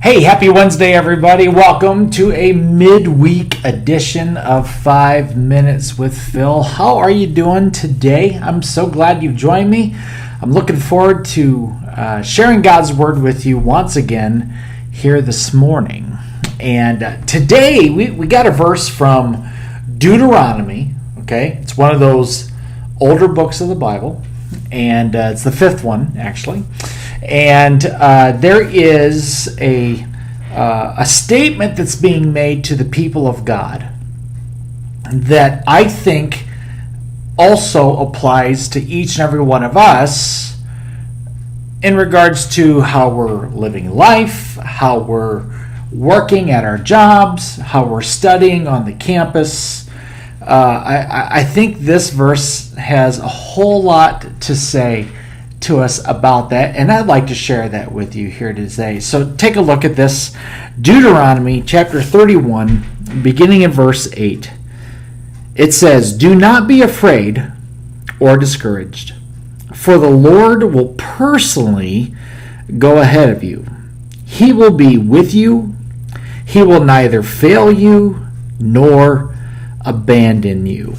Hey, happy Wednesday, everybody. Welcome to a midweek edition of 5 Minutes with Phil. How are you doing today? I'm so glad you've joined me. I'm looking forward to sharing God's Word with you once again here this morning. And today we got a verse from Deuteronomy, okay? It's one of those older books of the Bible, and it's the fifth one, actually. And there is a statement that's being made to the people of God that I think also applies to each and every one of us in regards to how we're living life, how we're working at our jobs, how we're studying on the campus. I think this verse has a whole lot to say to us about that, and I'd like to share that with you here today. So take a look at this. Deuteronomy chapter 31, beginning in verse 8. It says, "Do not be afraid or discouraged, for the Lord will personally go ahead of you. He will be with you. He will neither fail you nor abandon you."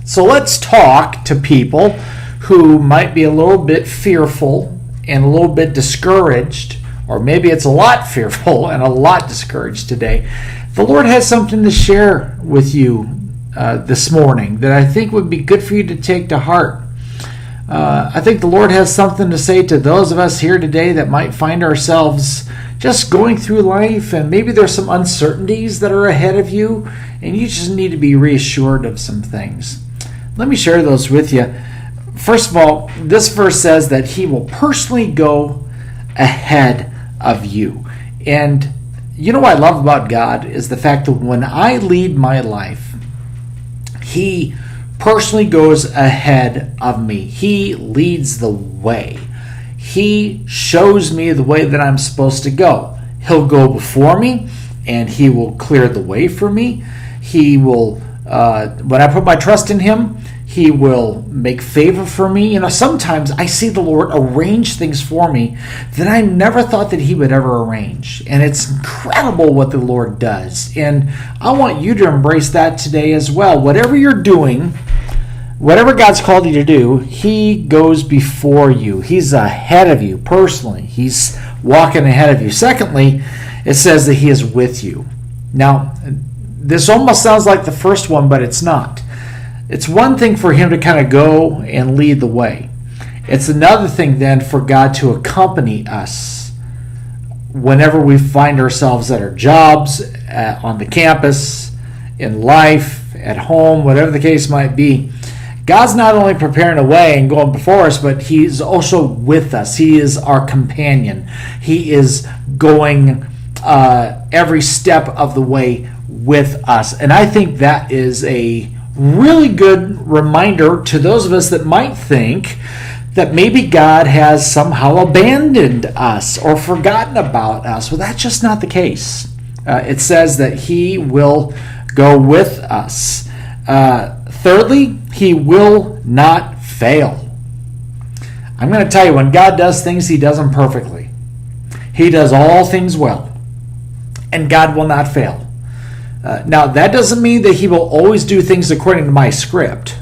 So let's talk to people who might be a little bit fearful and a little bit discouraged, or maybe it's a lot fearful and a lot discouraged today. The Lord has something to share with you this morning that I think would be good for you to take to heart. I think the Lord has something to say to those of us here today that might find ourselves just going through life, and maybe there's some uncertainties that are ahead of you, and you just need to be reassured of some things. Let me share those with you. First of all, this verse says that He will personally go ahead of you. And you know what I love about God is the fact that when I lead my life, He personally goes ahead of me. He leads the way. He shows me the way that I'm supposed to go. He'll go before me, and He will clear the way for me. He will, when I put my trust in Him, He will make favor for me. You know, sometimes I see the Lord arrange things for me that I never thought that He would ever arrange. And it's incredible what the Lord does. And I want you to embrace that today as well. Whatever you're doing, whatever God's called you to do, He goes before you. He's ahead of you personally. He's walking ahead of you. Secondly, it says that He is with you. Now, this almost sounds like the first one, but it's not. It's one thing for Him to kind of go and lead the way. It's another thing then for God to accompany us whenever we find ourselves at our jobs, on the campus, in life, at home, whatever the case might be. God's not only preparing a way and going before us, but He's also with us. He is our companion. He is going every step of the way with us. And I think that is a really good reminder to those of us that might think that maybe God has somehow abandoned us or forgotten about us. Well, that's just not the case. It says that He will go with us. Thirdly, He will not fail. I'm going to tell you, when God does things, He does them perfectly. He does all things well, and God will not fail. Now, that doesn't mean that He will always do things according to my script,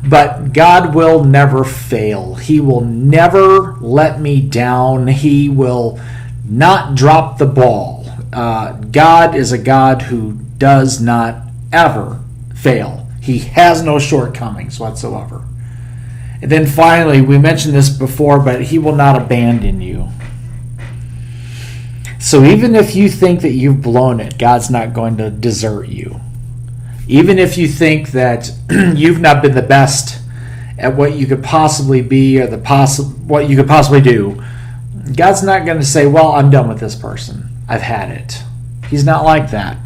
but God will never fail. He will never let me down. He will not drop the ball. God is a God who does not ever fail. He has no shortcomings whatsoever. And then finally, we mentioned this before, but He will not abandon you. So even if you think that you've blown it, God's not going to desert you. Even if you think that you've not been the best at what you could possibly be or what you could possibly do, God's not going to say, well, I'm done with this person. I've had it. He's not like that.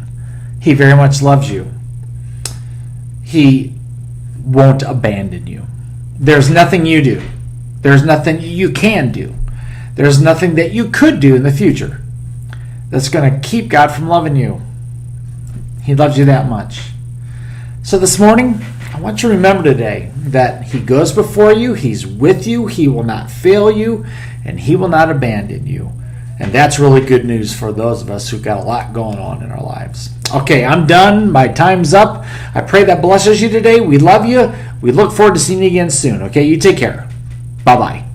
He very much loves you. He won't abandon you. There's nothing you do. There's nothing you can do. There's nothing that you could do in the future that's going to keep God from loving you. He loves you that much. So this morning, I want you to remember today that He goes before you, He's with you, He will not fail you, and He will not abandon you. And that's really good news for those of us who've got a lot going on in our lives. Okay, I'm done. My time's up. I pray that blesses you today. We love you. We look forward to seeing you again soon. Okay, you take care. Bye-bye.